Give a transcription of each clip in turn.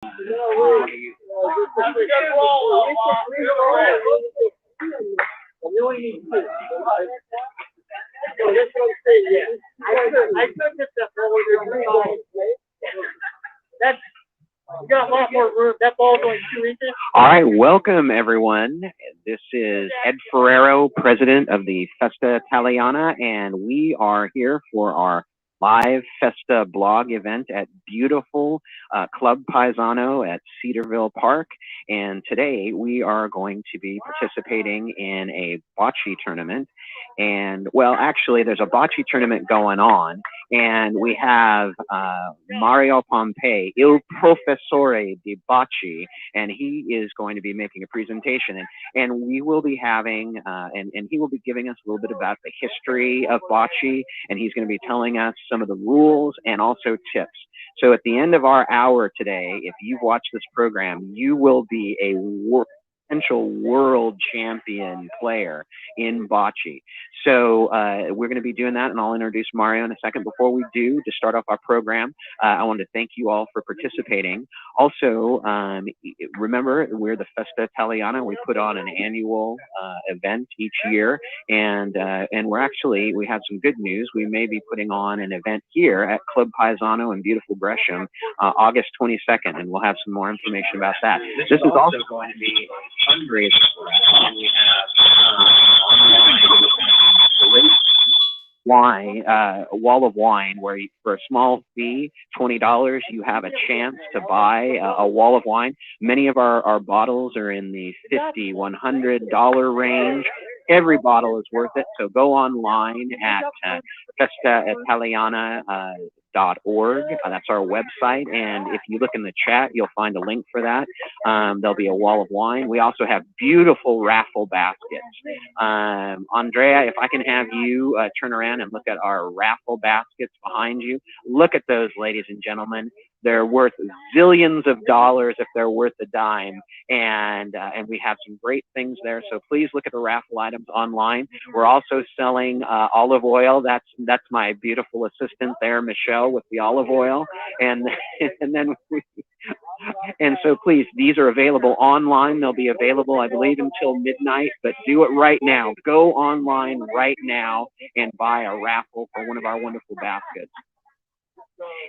All right, welcome everyone. This is Ed Ferrero, president of the Festa Italiana, and we are here for our live Festa blog event at beautiful Club Paisano at Cedarville Park. And today we are going to be participating in a bocce tournament. And well, actually, there's a bocce tournament going on, and we have Mario Pompei, Il Professore di Bocce, and he is going to be making a presentation. And we will be having, and he will be giving us a little bit about the history of bocce, and he's going to be telling us some of the rules and also tips. So at the end of our hour today, if you've watched this program, you will be a potential world champion player in bocce. So we're going to be doing that, and I'll introduce Mario in a second. Before we do, to start off our program, I want to thank you all for participating. Also, remember, we're the Festa Italiana. We put on an annual event each year, and we have some good news. We may be putting on an event here at Club Paisano in beautiful Gresham, August 22nd, and we'll have some more information about that. This is also going to be fundraiser for us, and we have a wall of wine, where for a small fee, $20, you have a chance to buy a wall of wine. Many of our bottles are in the $50, $100 range. Every bottle is worth it. So go online at festaitaliana.org. That's our website. And if you look in the chat, you'll find a link for that. There'll be a wall of wine. We also have beautiful raffle baskets. Andrea, if I can have you turn around and look at our raffle baskets behind you. Look at those, ladies and gentlemen. They're worth zillions of dollars if they're worth a dime, and we have some great things there. So please look at the raffle items online. We're also selling olive oil. That's my beautiful assistant there, Michelle, with the olive oil, and so please, these are available online. They'll be available, I believe, until midnight. But do it right now. Go online right now and buy a raffle for one of our wonderful baskets.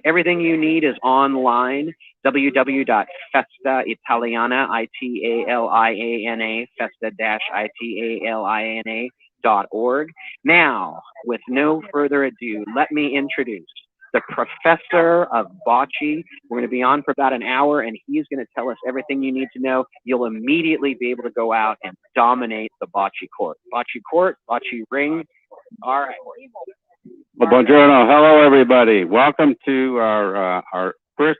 Everything you need is online, www.festaitaliana, I-T-A-L-I-A-N-A, festa-italiana.org. Now, with no further ado, let me introduce the professor of bocce. We're going to be on for about an hour, and he's going to tell us everything you need to know. You'll immediately be able to go out and dominate the bocce court. Bocce court, bocce ring. All right. Well, buongiorno. Hello, everybody. Welcome to our fourth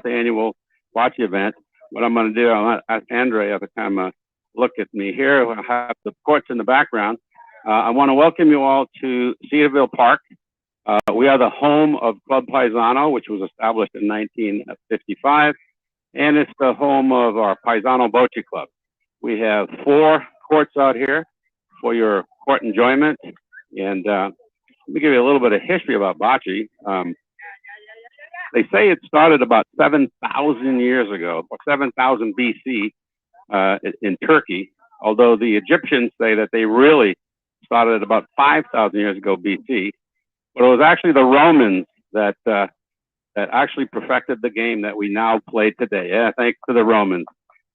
annual bocce event. What I'm going to do, I'll ask Andrea to come look at me here. We'll have the courts in the background. I want to welcome you all to Cedarville Park. We are the home of Club Paisano, which was established in 1955, and it's the home of our Paisano Bocce Club. We have 4 courts out here for your court enjoyment, and let me give you a little bit of history about bocce. They say it started about 7,000 years ago, or 7,000 BC in Turkey, although the Egyptians say that they really started about 5,000 years ago BC. But it was actually the Romans that actually perfected the game that we now play today. Yeah, thanks to the Romans.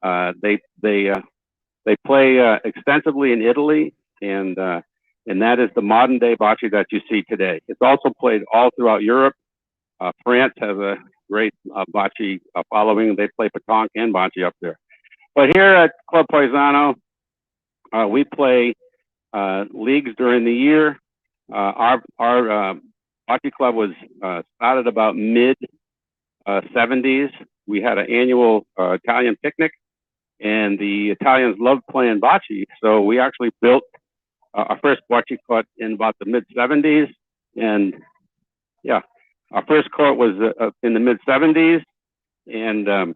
They play extensively in Italy, and that is the modern day bocce that you see today. It's also played all throughout Europe. France has a great bocce following. They play pétanque and bocce up there. But here at Club Paisano, we play leagues during the year. Our bocce club was started about mid-70s. We had an annual Italian picnic, and the Italians loved playing bocce, so we actually built our first bocce court in about the mid-70s, and yeah, our first court was in the mid-70s, and the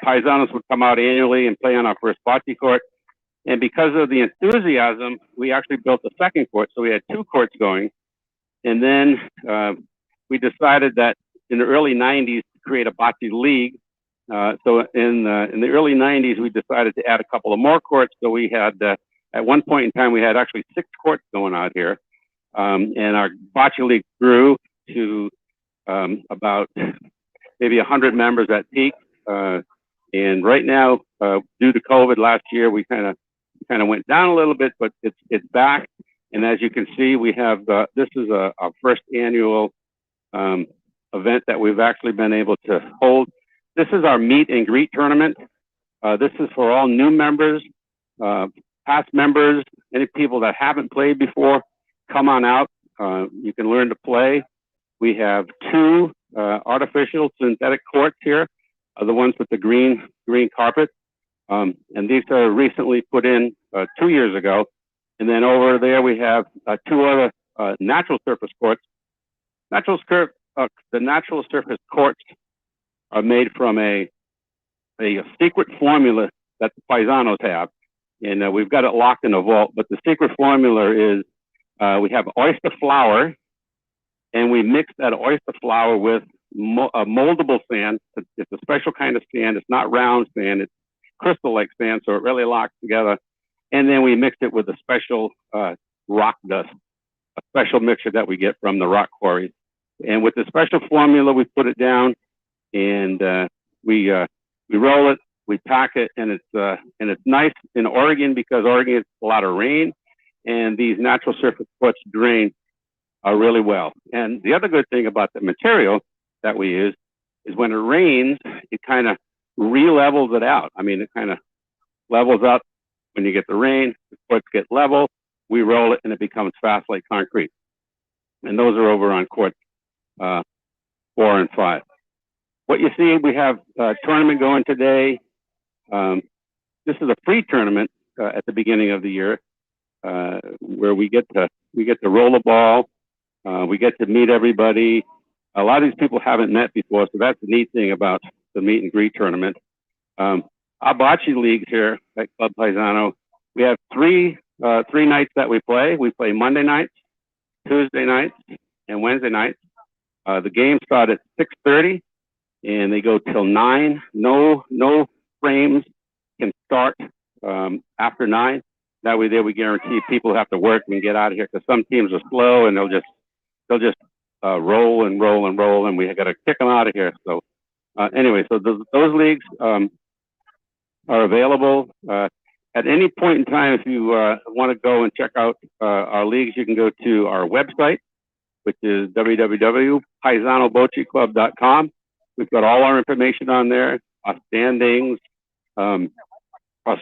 Paisanos would come out annually and play on our first bocce court. And because of the enthusiasm, we actually built a second court, so we had 2 courts going. And then we decided that in the early 90s create a bocce league. So in the early 90s, we decided to add a couple of more courts. So we had, at one point in time, we had actually 6 courts going out here. And our bocce league grew to about maybe 100 members at peak. And right now, due to COVID last year, we kind of went down a little bit, but it's back. And as you can see, we have this is our first annual event that we've actually been able to hold. This is our meet and greet tournament. This is for all new members, past members, any people that haven't played before. Come on out. You can learn to play. We have 2 artificial synthetic courts here, the ones with the green carpet. And these are recently put in 2 years ago. And then over there we have 2 other natural surface courts. The natural surface courts are made from a secret formula that the Paisanos have. And we've got it locked in a vault. But the secret formula is we have oyster flour, and we mix that oyster flour with a moldable sand. It's a special kind of sand. It's not round sand. It's crystal-like sand, so it really locks together. And then we mix it with a special rock dust, a special mixture that we get from the rock quarries. And with the special formula, we put it down, and we roll it, we pack it, and it's nice in Oregon because Oregon gets a lot of rain, and these natural surface courts drain really well. And the other good thing about the material that we use is when it rains, it kind of re-levels it out. I mean, it kind of levels up when you get the rain, the courts get level, we roll it, and it becomes fast like concrete. And those are over on courts 4 and 5. What you see, we have a tournament going today. This is a free tournament at the beginning of the year where we get to roll a ball. We get to meet everybody. A lot of these people haven't met before, so that's the neat thing about the meet and greet tournament. Our bocce leagues here at Club Paisano, we have three nights that we play. We play Monday nights, Tuesday nights, and Wednesday nights. The games start at 6:30 and they go till 9. No frames can start after 9. That way there we guarantee people have to work and get out of here because some teams are slow and they'll just roll and roll and roll, and we got to kick them out of here. So anyway, so those leagues are available at any point in time. If you want to go and check out our leagues, you can go to our website, which is www.paisanoboceclub.com. We've got all our information on there, our standings, our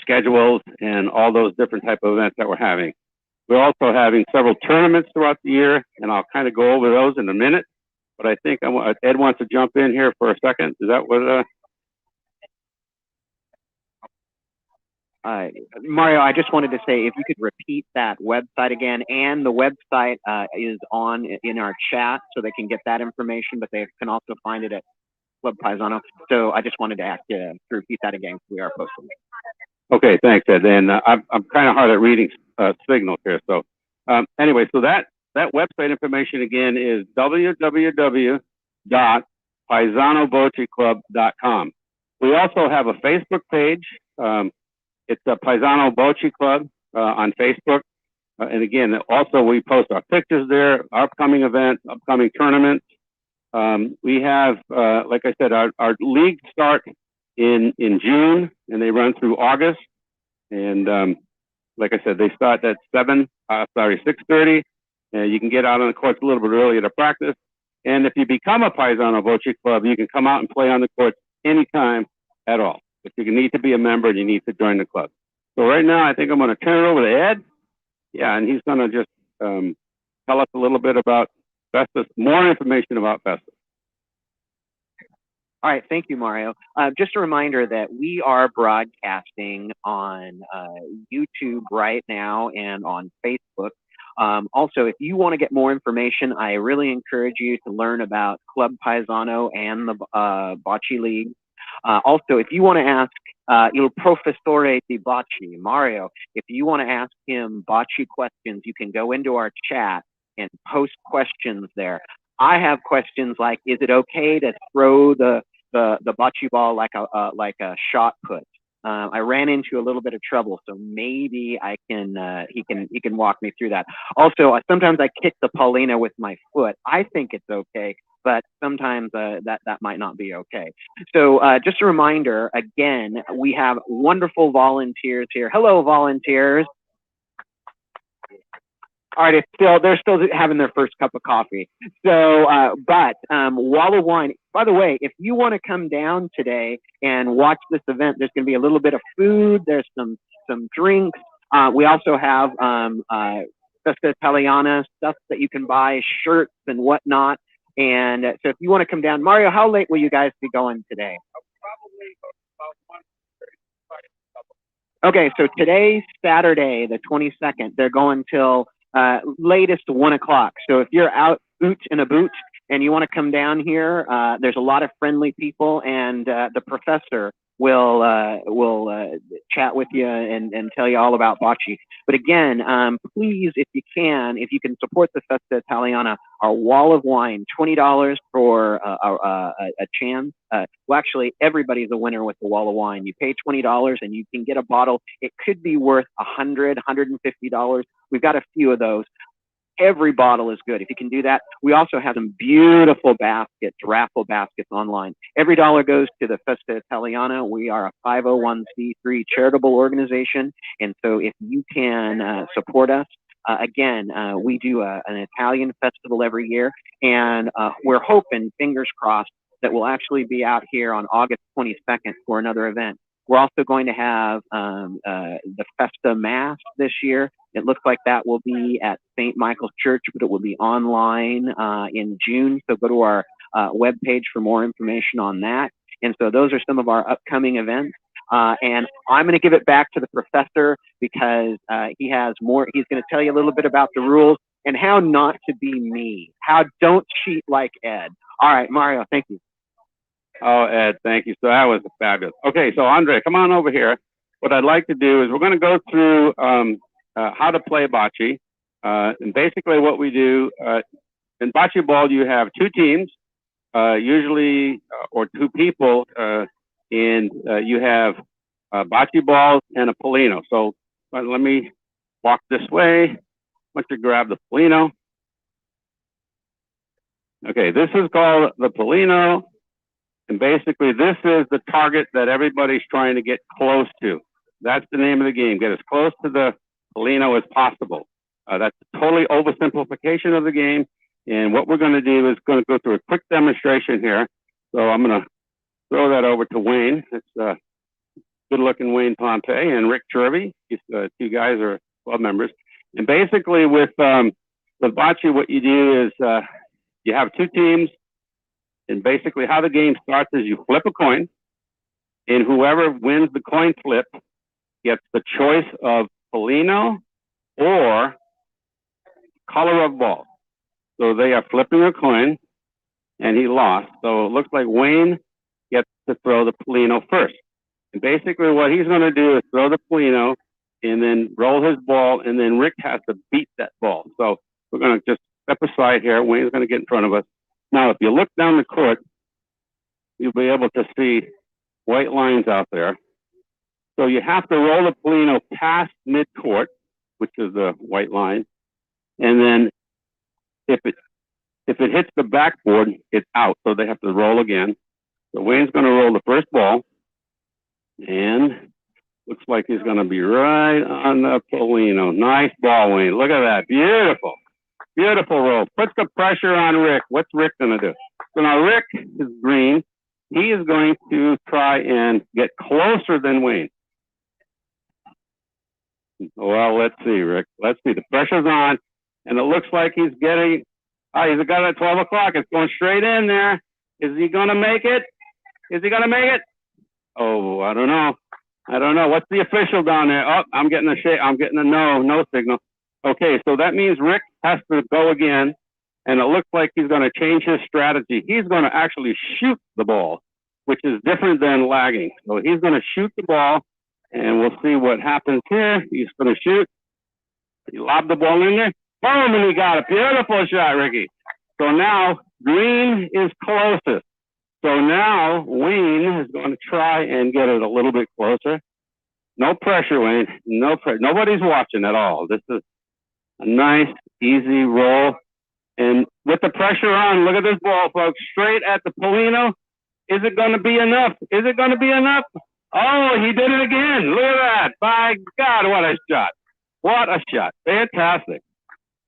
schedules, and all those different type of events that we're having. We're also having several tournaments throughout the year, and I'll kind of go over those in a minute. But I think Ed wants to jump in here for a second. Is that what? Mario, I just wanted to say if you could repeat that website again, and the website is in our chat, so they can get that information, but they can also find it at Club Paisano. So I just wanted to ask you to repeat that again. We are posting it. Okay, thanks, Ed. And I'm kind of hard at reading signals here. So anyway, so that website information again is www.paisanoboceclub.com. We also have a Facebook page. It's a Paisano Bocce Club on Facebook. And again, also we post our pictures there, upcoming events, upcoming tournaments. We have, like I said, our leagues start in June and they run through August. And like I said, they start at 6:30. You can get out on the courts a little bit earlier to practice. And if you become a Paisano Bocce Club, you can come out and play on the courts anytime at all. But you need to be a member and you need to join the club. So right now, I think I'm going to turn it over to Ed. Yeah, and he's going to just tell us a little bit about Festa, more information about Festa. All right, thank you, Mario. Just a reminder that we are broadcasting on YouTube right now and on Facebook. Also, if you want to get more information, I really encourage you to learn about Club Paisano and the Bocce League. Also, if you want to ask Il Professore di Bocce, Mario, if you want to ask him Bocce questions, you can go into our chat and post questions there. I have questions like, is it okay to throw the the bocce ball like a shot put. I ran into a little bit of trouble, so maybe I can he can walk me through that. Also, sometimes I kick the Paulina with my foot. I think it's okay, but sometimes that might not be okay. So just a reminder, again, we have wonderful volunteers here. Hello, volunteers. All right, they're still having their first cup of coffee. So, but Wall of Wine. By the way, if you want to come down today and watch this event, there's going to be a little bit of food. There's some drinks. We also have Festa Italiana stuff that you can buy, shirts and whatnot. And so, if you want to come down, Mario, how late will you guys be going today? Probably about 1:30. Okay, so today's Saturday, the 22nd. They're going till latest 1 o'clock. So if you're out boot in a boot and you want to come down here, there's a lot of friendly people, and the professor will chat with you and tell you all about bocce. But again, please, if you can support the Festa Italiana, our Wall of Wine, $20 for a chance. Well, actually, everybody's a winner with the Wall of Wine. You pay $20 and you can get a bottle. It could be worth $100, $150. We've got a few of those. Every bottle is good if you can do that. We also have some beautiful baskets, raffle baskets online. Every dollar goes to the Festa Italiana. We are a 501c3 charitable organization, and so if you can support us, again, we do an Italian festival every year, and we're hoping, fingers crossed, that we'll actually be out here on August 22nd for another event. We're also going to have the Festa Mass this year. It looks like that will be at St. Michael's Church, but it will be online in June. So go to our webpage for more information on that. And so those are some of our upcoming events. And I'm going to give it back to the professor because he has more. He's going to tell you a little bit about the rules and how not to be me. How don't cheat like Ed. All right, Mario, thank you. Oh, Ed, thank you. So that was fabulous. Okay, so Andre, come on over here. What I'd like to do is we're going to go through how to play bocce. And basically what we do, in bocce ball, you have two teams, usually, or two people, and you have bocce balls and a Polino. So let me walk this way. I want you to grab the Polino. Okay, this is called the Polino. And basically, this is the target that everybody's trying to get close to. That's the name of the game. Get as close to the Polino as possible. That's a totally oversimplification of the game. And what we're going to do is going to go through a quick demonstration here. So I'm going to throw that over to Wayne. It's good-looking Wayne Pompey and Rick Chervy. These two guys are club members. And basically, with bocce, what you do is you have two teams. And basically how the game starts is you flip a coin, and whoever wins the coin flip gets the choice of Polino or color of ball. So they are flipping a coin, and he lost. So it looks like Wayne gets to throw the Polino first. And basically what he's going to do is throw the Polino and then roll his ball, and then Rick has to beat that ball. So we're going to just step aside here. Wayne's going to get in front of us. Now, if you look down the court, you'll be able to see white lines out there. So you have to roll the Polino past mid-court, which is the white line. And then if it hits the backboard, it's out. So they have to roll again. So Wayne's going to roll the first ball. And looks like he's going to be right on the Polino. Nice ball, Wayne. Look at that. Beautiful. Beautiful roll. Puts the pressure on Rick. What's Rick going to do? So now Rick is green. He is going to try and get closer than Wayne. Well, let's see, Rick. Let's see. The pressure's on, and it looks like he's getting, he's got it at 12 o'clock. It's going straight in there. Is he going to make it? Is he going to make it? Oh, I don't know. I don't know. What's the official down there? Oh, I'm getting a shake. I'm getting a no signal. Okay, so that means Rick has to go again, and it looks like he's going to change his strategy. He's going to actually shoot the ball, which is different than lagging. So he's going to shoot the ball, and we'll see what happens here. He's going to shoot. He lobbed the ball in there. Boom, and he got it. Beautiful shot, Ricky. So now green is closest. So now Wayne is going to try and get it a little bit closer. No pressure, Wayne. No pressure. Nobody's watching at all. This is a nice, easy roll. And with the pressure on, look at this ball, folks. Straight at the Polino. Is it going to be enough? Is it going to be enough? Oh, he did it again. Look at that. By God, what a shot. What a shot. Fantastic.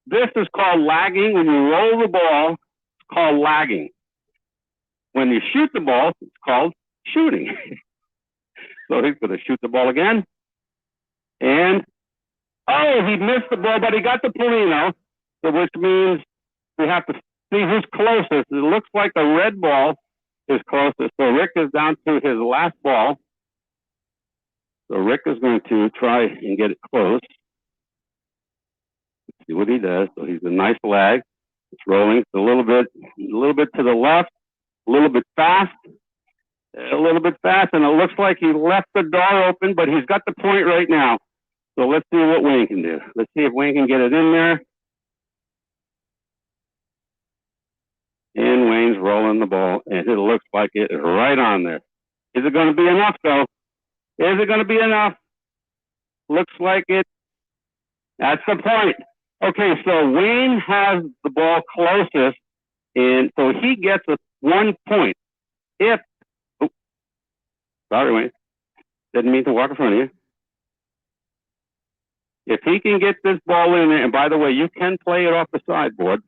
This is called lagging. When you roll the ball, it's called lagging. When you shoot the ball, it's called shooting. So he's going to shoot the ball again. And, oh, he missed the ball, but he got the Polino, which means we have to see who's closest. It looks like the red ball is closest. So Rick is down to his last ball. So Rick is going to try and get it close. Let's see what he does. So he's a nice lag. It's rolling. It's a little bit to the left, a little bit fast, and it looks like he left the door open, but he's got the point right now. So let's see what Wayne can do. Let's see if Wayne can get it in there. And Wayne's rolling the ball, and it looks like it is right on there. Is it going to be enough, though? Is it going to be enough? Looks like it. That's the point. Okay, so Wayne has the ball closest, and so he gets 1 point. Sorry, Wayne. Didn't mean to walk in front of you. If he can get this ball in there, and by the way, you can play it off the sideboard.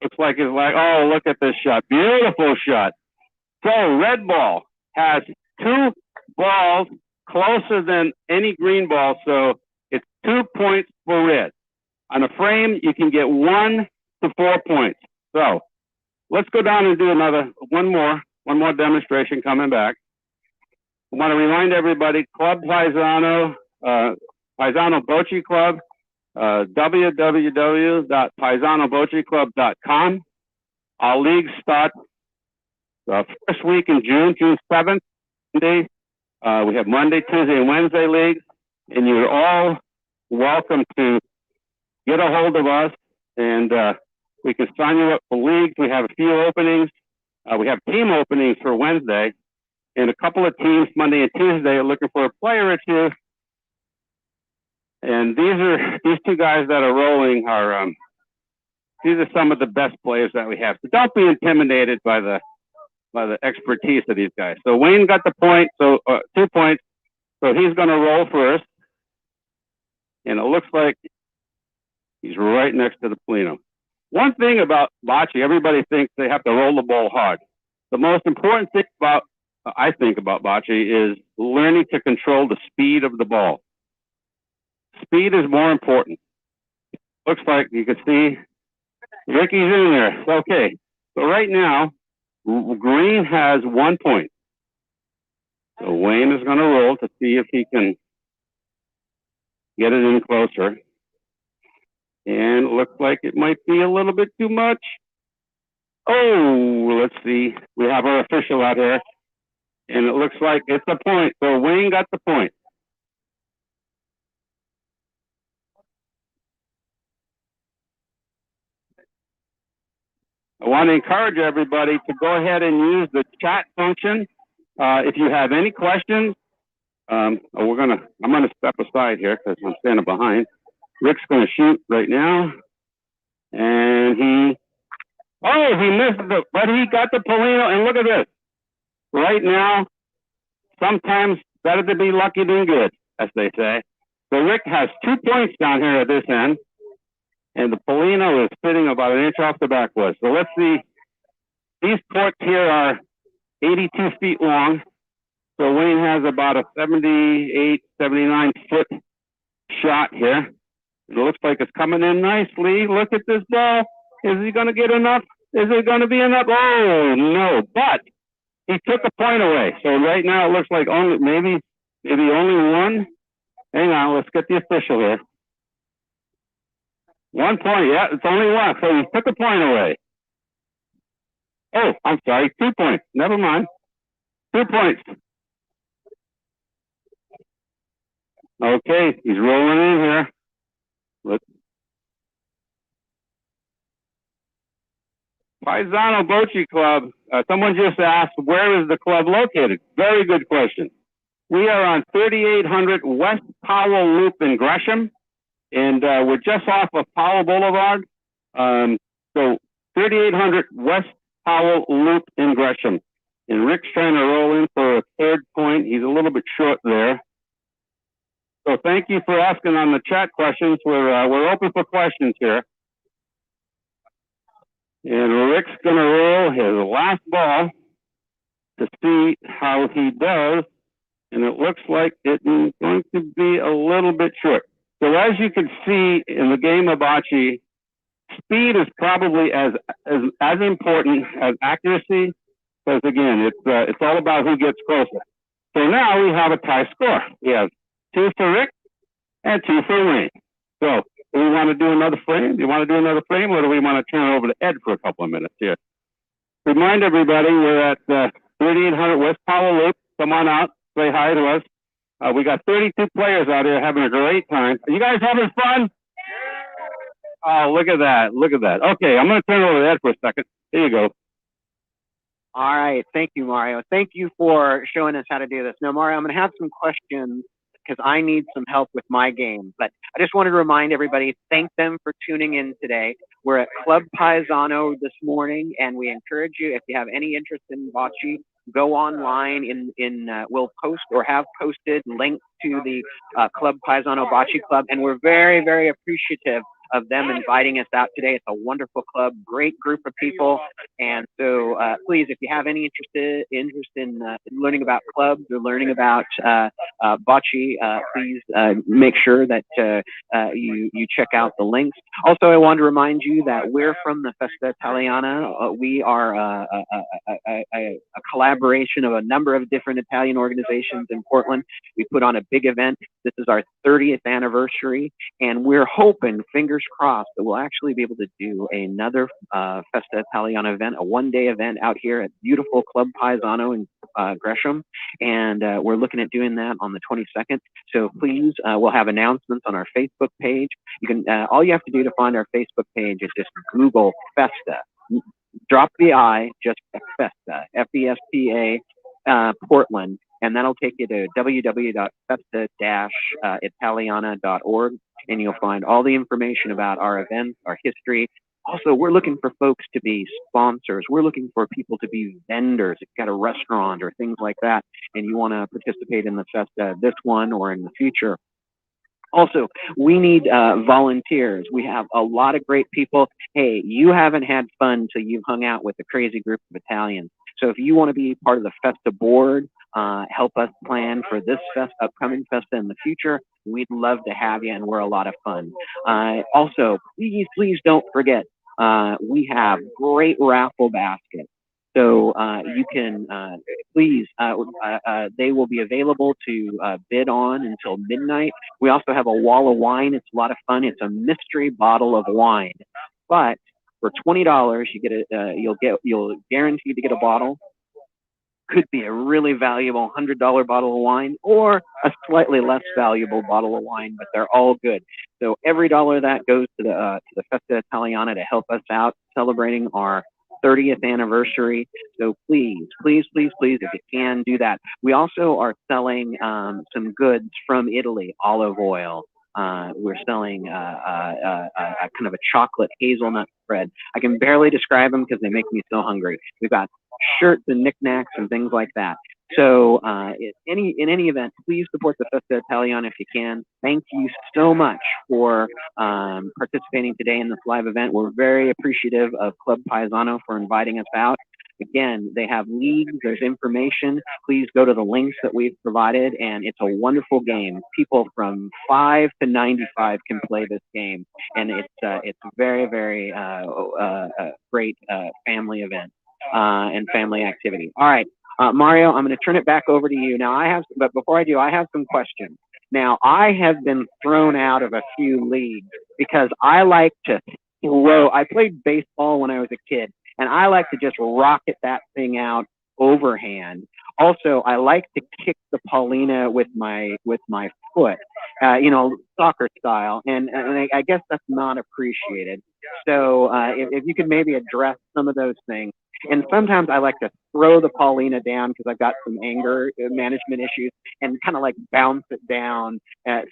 Looks like it's like, oh, look at this shot. Beautiful shot. So red ball has 2 balls closer than any green ball, so it's 2 points for red. On a frame, you can get 1 to 4 points. So let's go down and do one more demonstration coming back. I want to remind everybody, Club Paisano, Paisano Bocce Club, www.paisanoboceclub.com. Our league starts first week in June 7th, Monday. We have Monday, Tuesday, and Wednesday leagues, and you're all welcome to get a hold of us, and we can sign you up for leagues. We have a few openings. We have team openings for Wednesday, and a couple of teams Monday and Tuesday are looking for a player or two. And these 2 guys that are rolling are these are some of the best players that we have. So don't be intimidated by the expertise of these guys. So Wayne got the point, so 2 points. So he's going to roll first, and it looks like he's right next to the Polino. One thing about bocce, everybody thinks they have to roll the ball hard. The most important thing I think about bocce is learning to control the speed of the ball. Speed is more important. Looks like you can see Ricky's in there. Okay, so right now, green has 1 point. So Wayne is going to roll to see if he can get it in closer. And it looks like it might be a little bit too much. Oh, let's see. We have our official out here. And it looks like it's a point. So Wayne got the point. I want to encourage everybody to go ahead and use the chat function. If you have any questions, I'm gonna step aside here because I'm standing behind. Rick's gonna shoot right now, and he missed but he got the Polino, and look at this. Right now, sometimes better to be lucky than good, as they say. So Rick has 2 points down here at this end, and the Polino is sitting about 1 inch off the backwood. So let's see. These courts here are 82 feet long. So Wayne has about a 78, 79 foot shot here. It looks like it's coming in nicely. Look at this ball. Is he going to get enough? Is it going to be enough? Oh, no. But he took a point away. So right now it looks like maybe only 1. Hang on. Let's get the official here. 1 point. Yeah, it's only 1. So he took a point away. Oh, I'm sorry. 2 points. Never mind. 2 points. Okay, he's rolling in here. Paisano Bocce Club Someone just asked, where is the club located? Very good question. We are on 3800 West Powell Loop in Gresham, and we're just off of Powell Boulevard. So 3800 West Powell Loop in Gresham. And Rick's trying to roll in for a third point. He's a little bit short there. So thank you for asking on the chat questions. We're open for questions here. And Rick's going to roll his last ball to see how he does. And it looks like it's going to be a little bit short. So as you can see in the game of bocce, speed is probably as important as accuracy, because again, it's all about who gets closer. So now we have a tie score. We have 2 for Rick and 2 for Wayne. So do we want to do another frame? Do you want to do another frame, or do we want to turn it over to Ed for a couple of minutes here? Remind everybody, we're at 3800 West Powell Loop. Come on out, say hi to us. We got 32 players out here having a great time. Are you guys having fun? Oh, look at that. Look at that. Okay, I'm going to turn it over to Ed for a second. Here you go. All right. Thank you, Mario. Thank you for showing us how to do this. Now, Mario, I'm going to have some questions because I need some help with my game. But I just wanted to remind everybody, thank them for tuning in today. We're at Club Paisano this morning, and we encourage you, if you have any interest in bocce, go online. We'll post or have posted links to the Club Paisano Bocce Club, and we're very, very appreciative of them inviting us out today. It's a wonderful club, great group of people. And so please, if you have any interest in learning about clubs or learning about bocce, please make sure that you check out the links. Also, I wanted to remind you that we're from the Festa Italiana. We are a collaboration of a number of different Italian organizations in Portland. We put on a big event. This is our 30th anniversary, and we're hoping, fingers crossed, that we'll actually be able to do another Festa Italiana event, a one-day event out here at beautiful Club Paisano in Gresham, and we're looking at doing that on the 22nd. So please, we'll have announcements on our Facebook page. You can all you have to do to find our Facebook page is just Google Festa. Drop the I, just Festa, F-E-S-T-A, Portland, and that'll take you to www.festa-italiana.org, and you'll find all the information about our events, our history. Also, we're looking for folks to be sponsors. We're looking for people to be vendors. If you've got a restaurant or things like that, and you want to participate in the Festa, this one or in the future. Also, we need volunteers. We have a lot of great people. Hey, you haven't had fun till you've hung out with a crazy group of Italians. So if you want to be part of the Festa board, help us plan for this upcoming Festa in the future, we'd love to have you, and we're a lot of fun. Also, please don't forget, we have great raffle baskets. So you can, please, they will be available to bid on until midnight. We also have a wall of wine. It's a lot of fun. It's a mystery bottle of wine. But for $20, you get you'll guaranteed to get a bottle. Could be a really valuable $100 bottle of wine or a slightly less valuable bottle of wine, but they're all good. So every dollar that goes to the Festa Italiana to help us out celebrating our 30th anniversary. So please, if you can, do that. We also are selling some goods from Italy, olive oil. We're selling a kind of a chocolate hazelnut spread. I can barely describe them because they make me so hungry. We've got shirts and knickknacks and things like that. So in any event, please support the Festa Italiana if you can. Thank you so much for participating today in this live event. We're very appreciative of Club Paisano for inviting us out. Again, they have leagues, there's information. Please go to the links that we've provided, and it's a wonderful game. People from 5 to 95 can play this game, and it's a very, very great family event and family activity. All right. Mario, I'm going to turn it back over to you. Now, but before I do, I have some questions. Now, I have been thrown out of a few leagues because I like to throw. I played baseball when I was a kid, and I like to just rocket that thing out overhand. Also, I like to kick the Paulina with my foot, soccer style, and I guess that's not appreciated. So if you could maybe address some of those things. And sometimes I like to throw the Paulina down because I've got some anger management issues and kind of like bounce it down.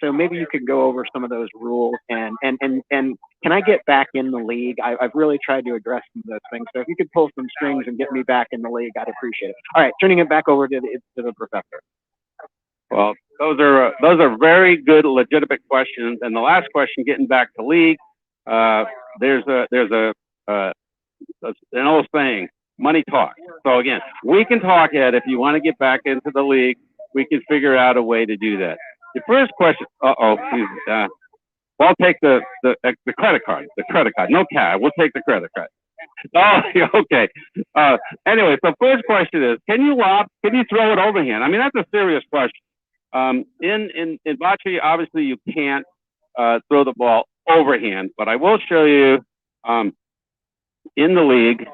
So maybe you could go over some of those rules and can I get back in the league? I've really tried to address some of those things. So if you could pull some strings and get me back in the league, I'd appreciate it. All right, turning it back over to the professor. Well, those are very good, legitimate questions. And the last question, getting back to league, there's an old saying, money talks. So again, we can talk, Ed, if you want to get back into the league, we can figure out a way to do that. The first question, well, I'll take the credit card, no cash, we'll take the credit card. Oh, okay. Anyway, so first question is, can you throw it overhand? I mean, that's a serious question. In bocce, obviously you can't throw the ball overhand, but I will show you in the league,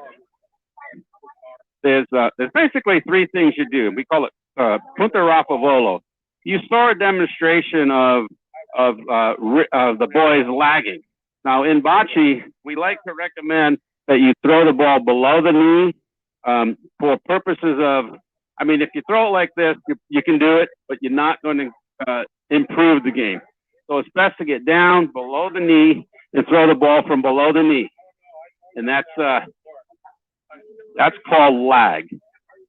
there's basically three things you do. We call it punta rafa volo. You saw a demonstration of the boys lagging. Now in bocce, we like to recommend that you throw the ball below the knee for purposes of, I mean, if you throw it like this, you can do it, but you're not going to improve the game. So it's best to get down below the knee and throw the ball from below the knee. And that's called lag.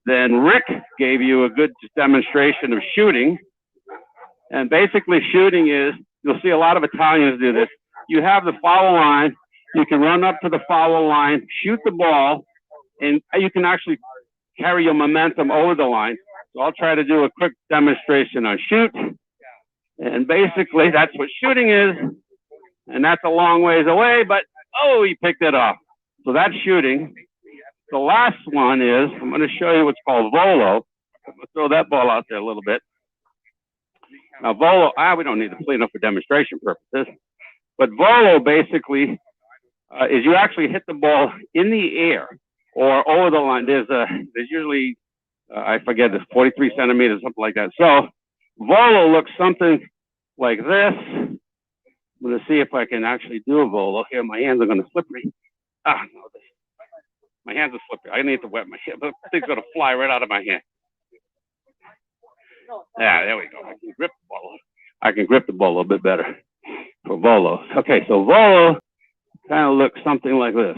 Then Rick gave you a good demonstration of shooting. And basically shooting is, you'll see a lot of Italians do this. You have the foul line, you can run up to the foul line, shoot the ball, and you can actually carry your momentum over the line. So I'll try to do a quick demonstration on shoot. And basically that's what shooting is. And that's a long ways away, but oh, he picked it off. So that's shooting. The last one is, I'm going to show you what's called volo. I'm going to throw that ball out there a little bit. Now volo, we don't need to clean up for demonstration purposes. But volo basically is you actually hit the ball in the air or over the line. There's usually, I forget, it's 43 centimeters, something like that. So volo looks something like this. I'm going to see if I can actually do a volo here. My hands are going to slippery. No, my hands are slippery. I need to wet my hand. This thing's going to fly right out of my hand. Yeah, there we go. I can grip the ball. I can grip the ball a little bit better for volo. Okay, so volo kind of looks something like this.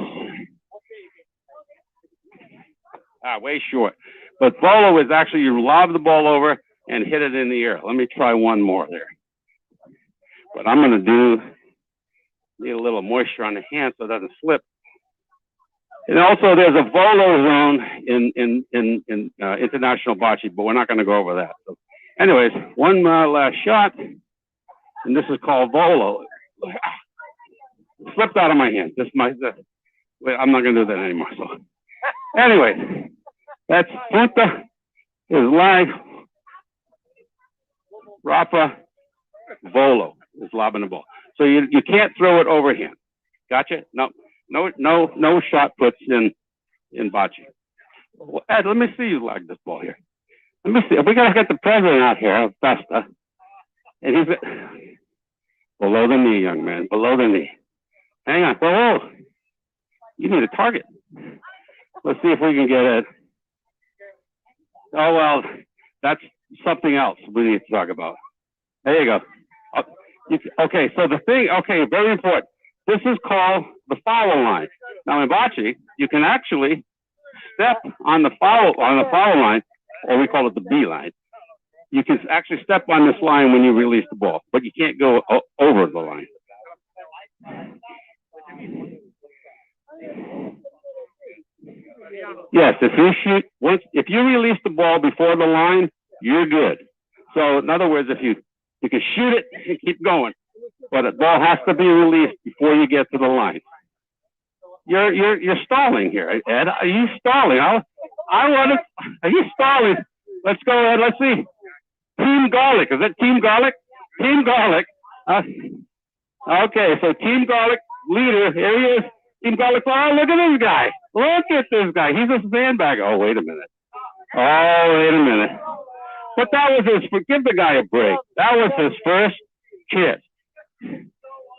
Way short. But volo is actually you lob the ball over and hit it in the air. Let me try one more there. But I'm going to need a little moisture on the hand so it doesn't slip. And also there's a volo zone in international bocce, but we're not going to go over that. So anyways, one last shot, and this is called volo. Slipped out of my hand. Wait, I'm not going to do that anymore. So anyway, that's punta is lag, rafa, volo is lobbing the ball. So you can't throw it overhand. Gotcha? No shot puts in bocce. Well, Ed, let me see you lag this ball here. Let me see. We gotta get the president out here of Festa, and he's below the knee, young man, below the knee. Hang on, whoa. You need a target. Let's see if we can get it. Oh well, that's something else we need to talk about. There you go. Okay, so the thing. Okay, very important. This is called the foul line. Now in bocce, you can actually step on the foul line, or we call it the B line. You can actually step on this line when you release the ball, but you can't go over the line. Yes, if you release the ball before the line, you're good. So in other words, if you can shoot it and keep going, but the ball has to be released before you get to the line. You're stalling here, Ed. Are you stalling? Are you stalling? Let's go, Ed. Let's see. Team Garlic. Is that Team Garlic? Team Garlic. Okay, so Team Garlic leader. Here he is. Team Garlic. Oh, look at this guy. Look at this guy. He's a sandbagger. Oh, wait a minute. But that was give the guy a break. That was his first kiss.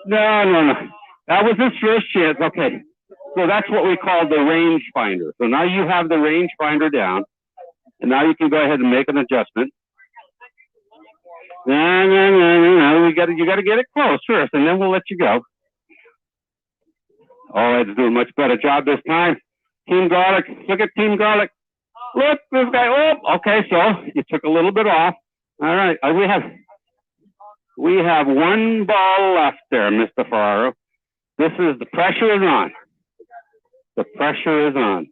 No. That was his first chance. Okay. So that's what we call the range finder. So now you have the range finder down, and now you can go ahead and make an adjustment. No, you got to get it close first, and then we'll let you go. Oh, it's doing a much better job this time. Team Garlic, look at Team Garlic. Look, this guy. Oh, okay. So you took a little bit off. All right. We have one ball left there, Mr. Ferraro. This is the pressure is on. The pressure is on.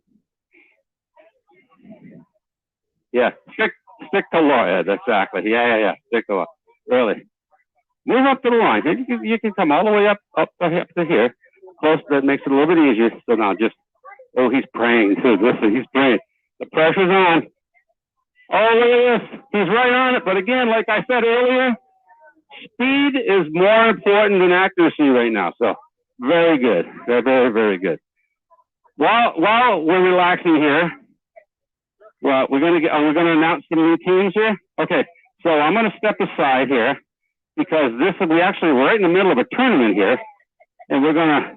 Yeah, stick to Lloyd. Exactly. Yeah. Stick to Lloyd. Really. Move up to the line. You can come all the way up to here. Close. That makes it a little bit easier. So now just. Oh, he's praying too. Listen, he's praying. The pressure's on. Oh, look at this. He's right on it. But again, like I said earlier, speed is more important than accuracy right now. So very good. Very, very good. While we're relaxing here, well, we're gonna announce some new teams here. Okay, so I'm gonna step aside here because we're actually right in the middle of a tournament here, and we're gonna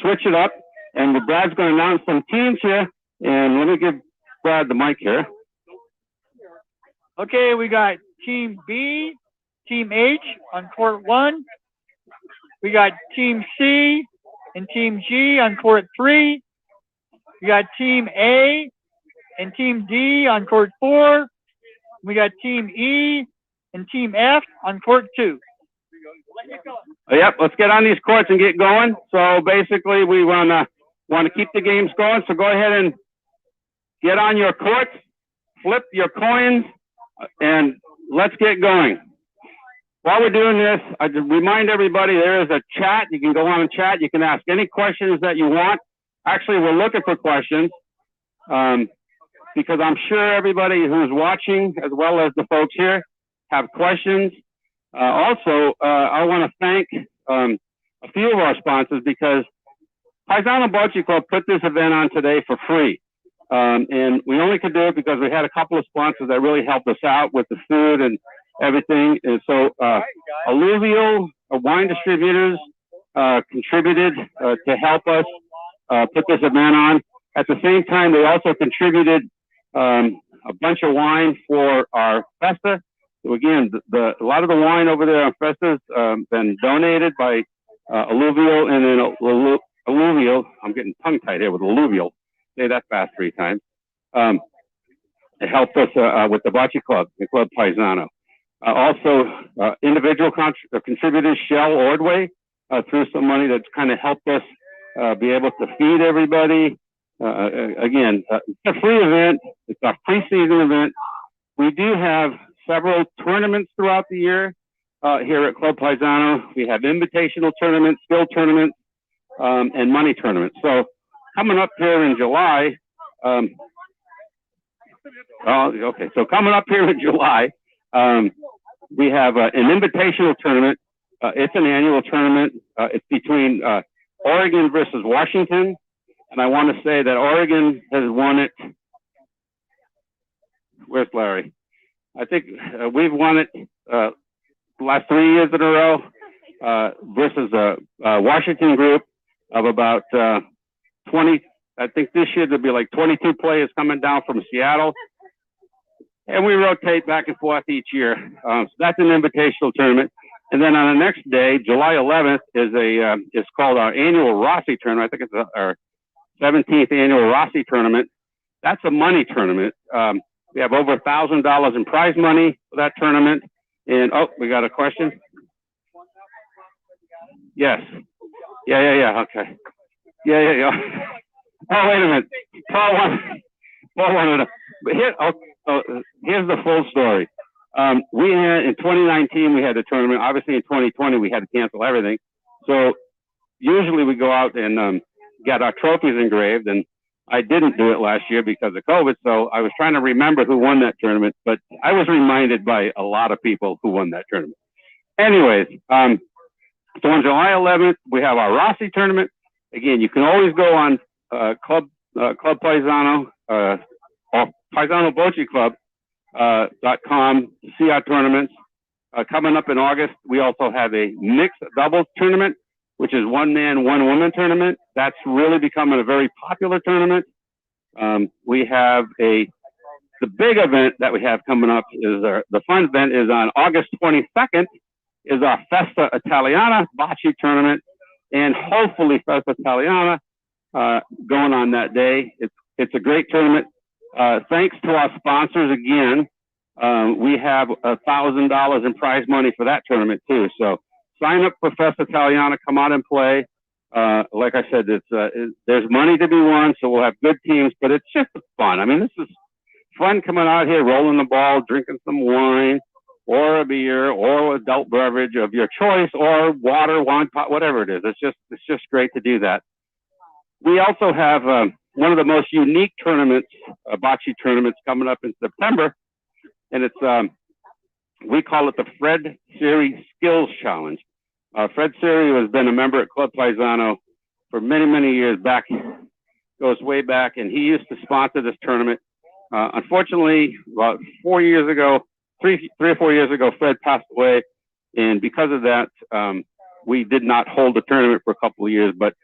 switch it up, and Brad's gonna announce some teams here, and let me give Brad the mic here. Okay, we got Team B, Team H on court 1. We got Team C and Team G on court 3. We got Team A and Team D on court 4. We got Team E and Team F on court 2. Yep, let's get on these courts and get going. So basically, we want to keep the games going. So go ahead and get on your courts, flip your coins, and let's get going. While we're doing this, I just remind everybody there is a chat. You can go on and chat. You can ask any questions that you want. Actually, we're looking for questions because I'm sure everybody who's watching, as well as the folks here, have questions. Also, I want to thank a few of our sponsors because Paisano Bocce Club put this event on today for free. And we only could do it because we had a couple of sponsors that really helped us out with the food and everything. And so Alluvial Wine Distributors contributed to help us put this event on. At the same time, they also contributed a bunch of wine for our Festa. So again, a lot of the wine over there on Festa's been donated by Alluvial, and then Alluvial, I'm getting tongue-tied here with Alluvial. Say that fast 3 times. It helped us with the Bocce Club, the Club Paisano. Also, individual contributors, Shell Ordway, threw some money that's kind of helped us be able to feed everybody. Again, it's a free event. It's a pre-season event. We do have several tournaments throughout the year here at Club Paisano. We have invitational tournaments, skill tournaments, and money tournaments. So coming up here in July, so coming up here in July, we have an invitational tournament. It's an annual tournament. It's between Oregon versus Washington. And I want to say that Oregon has won it. Where's Larry? I think we've won it the last 3 years in a row versus a Washington group of about 20. I think this year there'll be like 22 players coming down from Seattle. And we rotate back and forth each year. So that's an invitational tournament. And then on the next day, July 11th, is called our annual Rossi tournament. I think it's our 17th annual Rossi tournament. That's a money tournament. We have over $1,000 in prize money for that tournament. And we got a question. Yes. Yeah. Okay. Yeah. Oh, wait a minute. Paul wanted to. But here's the full story. We had in 2019 we had the tournament. Obviously in 2020 we had to cancel everything. So usually we go out and get our trophies engraved, and I didn't do it last year because of COVID. So I was trying to remember who won that tournament, but I was reminded by a lot of people who won that tournament. Anyways, so on July 11th we have our Rossi tournament. Again, you can always go on Club Paisano or Paisano Bocce Club.com to see our tournaments. Coming up in August, we also have a mixed doubles tournament which is one man, one woman tournament. That's really becoming a very popular tournament. We have the big event that we have coming up is the fun event is on August 22nd is our Festa Italiana Bocce tournament, and hopefully Festa Italiana going on that day. It's a great tournament. Thanks to our sponsors again. We have $1,000 in prize money for that tournament too. So sign up for Festa Italiana, come out and play. Like I said, there's money to be won, so we'll have good teams, but it's just fun. I mean, this is fun coming out here, rolling the ball, drinking some wine or a beer or adult beverage of your choice, or water, wine pot, whatever it is. It's just great to do that. We also have one of the most unique tournaments, bocce tournaments, coming up in September, and it's we call it the Fred Siri Skills Challenge. Fred Siri has been a member at Club Paisano for many, many years back, goes way back, and he used to sponsor this tournament. Unfortunately, about 4 years ago, three or 4 years ago, Fred passed away, and because of that, we did not hold the tournament for a couple of years, but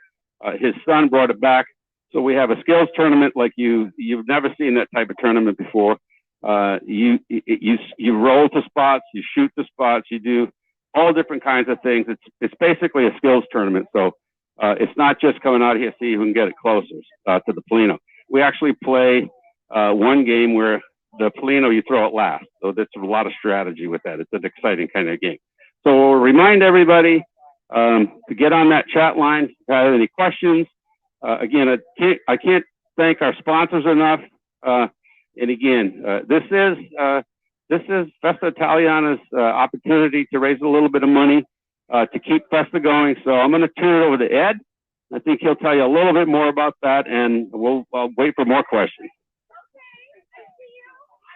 his son brought it back. So we have a skills tournament like you've never seen that type of tournament before. You roll to spots, you shoot to spots, you do all different kinds of things. It's basically a skills tournament. So it's not just coming out here to see who can get it closer to the Polino. We actually play one game where the Polino you throw it last. So there's a lot of strategy with that. It's an exciting kind of game. So we'll remind everybody to get on that chat line if you have any questions. Again, I can't thank our sponsors enough. And again, this is Festa Italiana's opportunity to raise a little bit of money to keep Festa going. So I'm going to turn it over to Ed. I think he'll tell you a little bit more about that, and I'll wait for more questions.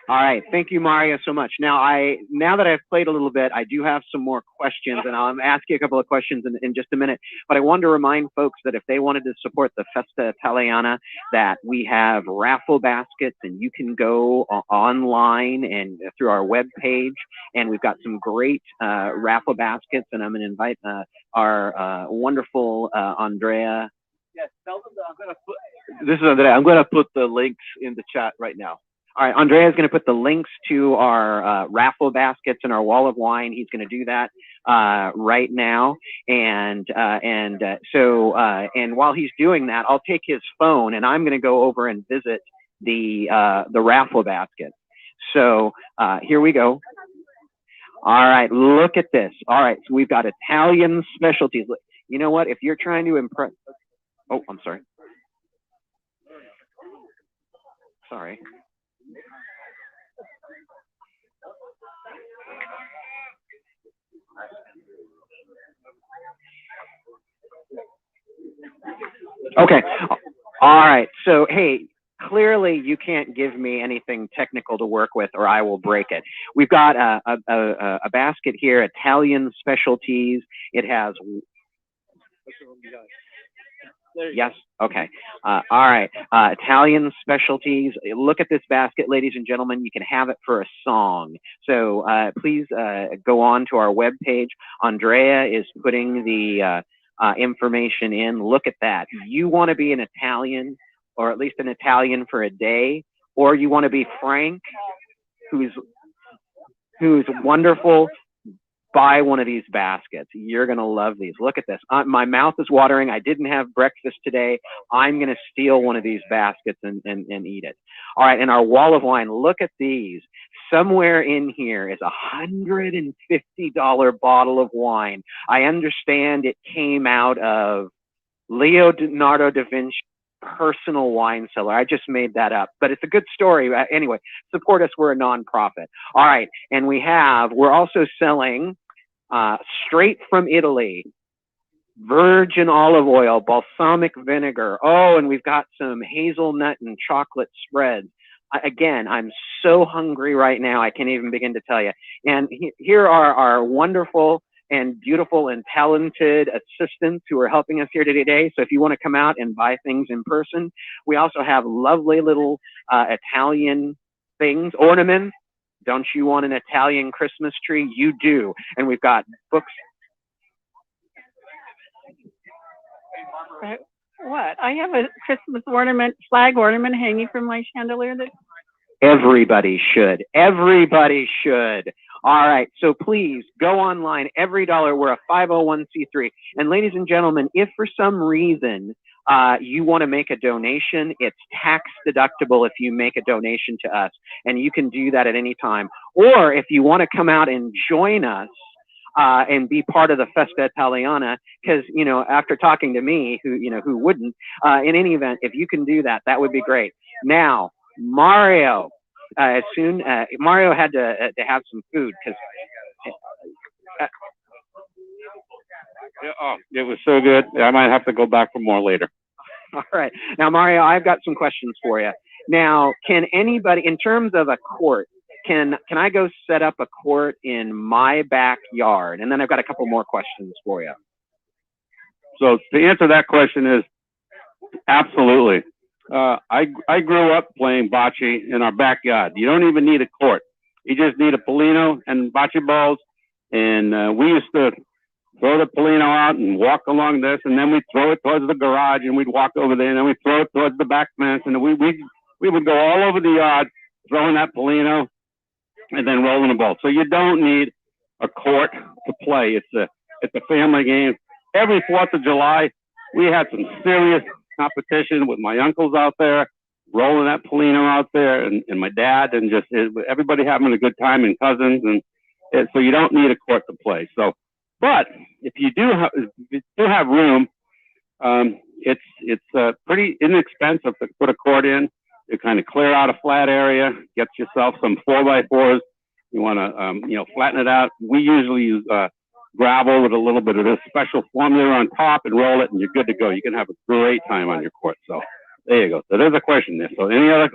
All right, thank you, Mario, so much. Now that I've played a little bit, I do have some more questions, and I'll ask you a couple of questions in just a minute. But I wanted to remind folks that if they wanted to support the Festa Italiana, that we have raffle baskets, and you can go online and through our web page, and we've got some great raffle baskets. And I'm going to invite our wonderful Andrea. Yes, tell them that I'm going to put. This is Andrea. I'm going to put the links in the chat right now. All right, Andrea is going to put the links to our raffle baskets and our wall of wine. He's going to do that right now, and while he's doing that, I'll take his phone and I'm going to go over and visit the raffle basket. So here we go. All right, look at this. All right, so we've got Italian specialties. You know what? If you're trying to impress, oh, I'm sorry. Sorry. Okay. All right. So, hey, clearly you can't give me anything technical to work with or I will break it. We've got a basket here, Italian specialties. It has... Yes. Okay. All right. Italian specialties. Look at this basket, ladies and gentlemen. You can have it for a song. So please go on to our webpage. Andrea is putting the information in. Look at that. You want to be an Italian, or at least an Italian for a day, or you want to be Frank, who's wonderful. Buy one of these baskets. You're going to love these. Look at this. My mouth is watering. I didn't have breakfast today. I'm going to steal one of these baskets and eat it. All right. And our wall of wine, look at these. Somewhere in here is $150 bottle of wine. I understand it came out of Leonardo da Vinci personal wine cellar. I just made that up, but it's a good story. Anyway, support us. We're a nonprofit. All right. And we're also selling straight from Italy, virgin olive oil, balsamic vinegar. Oh, and we've got some hazelnut and chocolate spreads. Again, I'm so hungry right now. I can't even begin to tell you. And here are our wonderful and beautiful and talented assistants who are helping us here today. So if you want to come out and buy things in person, we also have lovely little Italian things, ornaments. Don't you want an Italian Christmas tree? You do. And we've got books. What? I have a Christmas ornament, flag ornament hanging from my chandelier that Everybody should. Everybody should. All right. So please go online. Every dollar. We're a 501c3. And ladies and gentlemen, if for some reason you want to make a donation, it's tax deductible if you make a donation to us. And you can do that at any time. Or if you want to come out and join us and be part of the Festa Italiana, because, you know, after talking to me, who wouldn't, in any event, if you can do that, that would be great. Now, Mario, Mario had to have some food because. It was so good. I might have to go back for more later. All right. Now, Mario, I've got some questions for you. Now, can anybody, in terms of a court, can I go set up a court in my backyard? And then I've got a couple more questions for you. So to answer that question is absolutely. I grew up playing bocce in our backyard. You don't even need a court. You just need a Polino and bocce balls. And we used to throw the Polino out and walk along this, and then we'd throw it towards the garage, and we'd walk over there, and then we'd throw it towards the back fence, and we would go all over the yard throwing that Polino and then rolling the ball. So you don't need a court to play. It's a family game. Every 4th of July, we had some serious competition with my uncles out there, rolling that Polino out there, and my dad, and just everybody having a good time, and cousins, and so you don't need a court to play. So, but if you do have room, it's pretty inexpensive to put a court in. You kind of clear out a flat area, get yourself some 4x4s. You want to flatten it out. We usually use gravel with a little bit of this special formula on top and roll it, and you're good to go. You can have a great time on your court. So there you go. So there's a question there. So any other?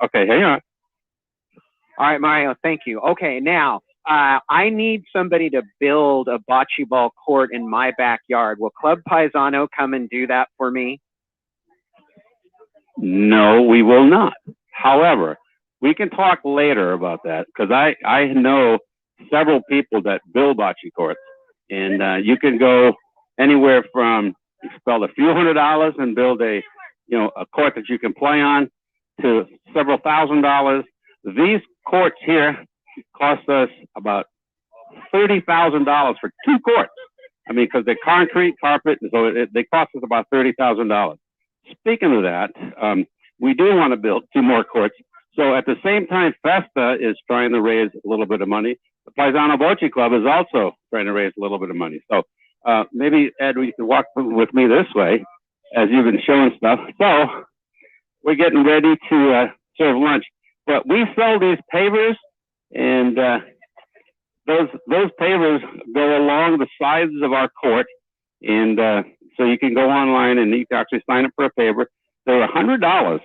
Okay, hang on. All right, Mario, thank you. Okay, now I need somebody to build a bocce ball court in my backyard. Will Club Paisano come and do that for me? No, we will not. However, we can talk later about that, because I know several people that build bocce courts. And you can go anywhere from spend a few $100s and build a court that you can play on to several $1,000s. These courts here cost us about $30,000 for 2 courts. I mean, because they're concrete, carpet, and so they cost us about $30,000. Speaking of that, we do want to build 2 more courts. So at the same time, Festa is trying to raise a little bit of money. The Paisano Bocce Club is also trying to raise a little bit of money. So maybe, Ed, you can walk with me this way as you've been showing stuff. So we're getting ready to serve lunch. But we sell these pavers, and those pavers go along the sides of our court. And so you can go online and you can actually sign up for a paver. They're $100.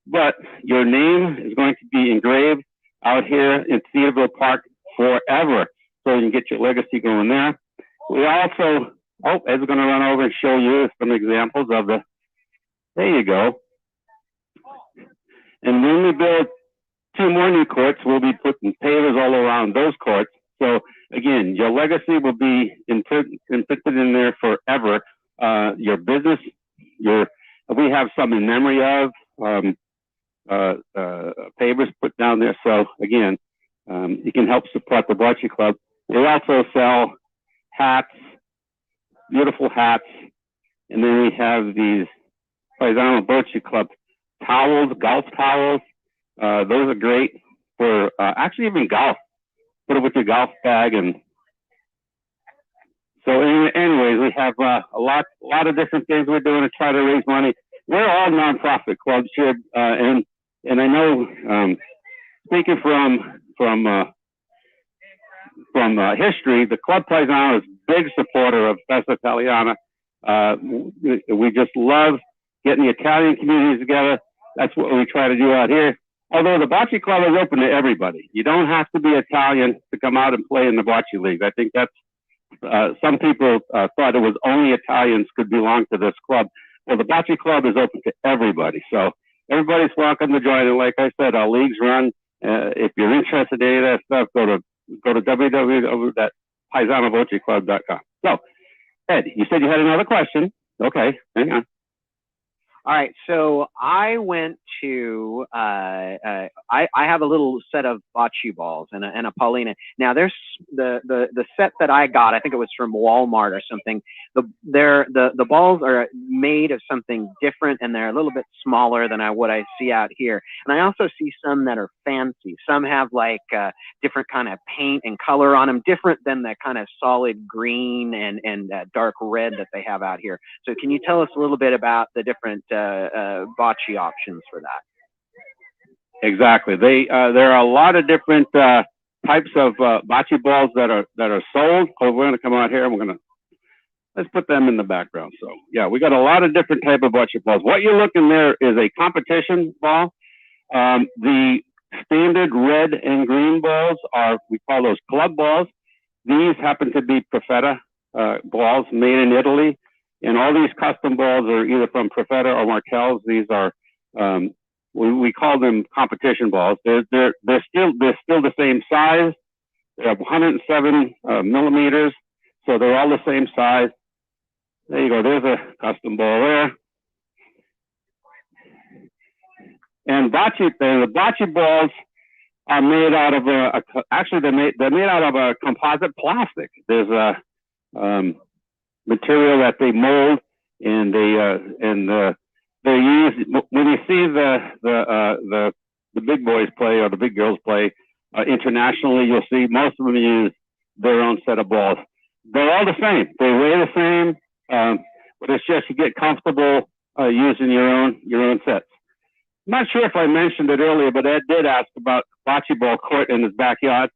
But your name is going to be engraved out here in Cedarville Park forever. So you can get your legacy going there. We also, Ed's going to run over and show you some examples of there you go. And when we build 2 more new courts, we'll be putting pavers all around those courts. So again, your legacy will be imprinted in there forever. Your business, we have some in memory of, pavers put down there. So again, you can help support the Bocce Club. We also sell hats, beautiful hats, and then we have these Paisano Bocce Club towels, golf towels. Those are great for actually even golf. Put it with your golf bag. And so anyways, we have a lot of different things we're doing to try to raise money. We're all nonprofit clubs here, and I know, speaking from history, the Club Paisano is a big supporter of Festa Italiana. We just love getting the Italian communities together. That's what we try to do out here. Although the Bocce Club is open to everybody. You don't have to be Italian to come out and play in the Bocce League. I think that's, some people thought it was only Italians could belong to this club. Well, the Bocce Club is open to everybody. So everybody's welcome to join. And like I said, our leagues run. If you're interested in any of that stuff, go to www.paisanoboceclub.com. So, Ed, you said you had another question. Okay, hang on. All right, so I went to I have a little set of bocce balls and a Paulina. Now there's the set that I got. I think it was from Walmart or something. The balls are made of something different, and they're a little bit smaller than what I see out here. And I also see some that are fancy. Some have like different kind of paint and color on them, different than the kind of solid green and dark red that they have out here. So can you tell us a little bit about the different bocce options for that? Exactly. There are a lot of different types of bocce balls that are sold. Oh, we're going to come out here and let's put them in the background. So yeah, we got a lot of different type of bocce balls. What you're looking there is a competition ball. The standard red and green balls we call those club balls. These happen to be Perfetta balls made in Italy. And all these custom balls are either from Perfetta or Martell's. These are, we call them competition balls. They're still the same size. They're 107 millimeters, so they're all the same size. There you go. There's a custom ball there. And the bocce balls are made out of actually they're made out of a composite plastic. There's a material that they mold, and they use when you see the big boys play or the big girls play internationally. You'll see most of them use their own set of balls. They're all the same. They weigh the same, but it's just you get comfortable using your own sets. I'm not sure if I mentioned it earlier, but Ed did ask about bocce ball court in his backyard.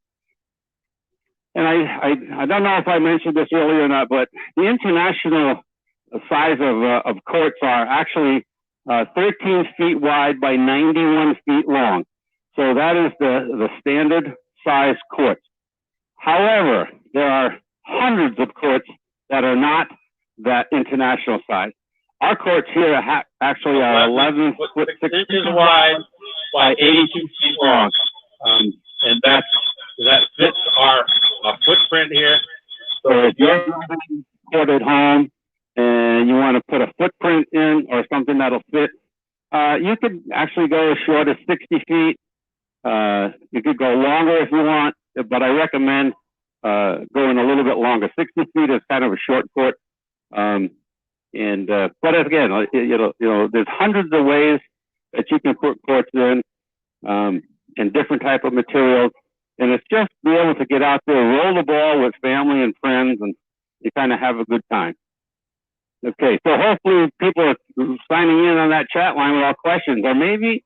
And I don't know if I mentioned this earlier or not, but the international size of courts are actually 13 feet wide by 91 feet long. So that is the standard size court. However, there are hundreds of courts that are not that international size. Our courts here actually are 11 foot 6 inches wide by 82 feet long. And that fits our footprint here. So if you're running court at home and you want to put a footprint in or something that'll fit, you could actually go as short as 60 feet. You could go longer if you want, but I recommend going a little bit longer. 60 feet is kind of a short court. But again, there's hundreds of ways that you can put courts in, and different type of materials. And it's just be able to get out there, roll the ball with family and friends, and you kind of have a good time. Okay, so hopefully people are signing in on that chat line with all questions, or maybe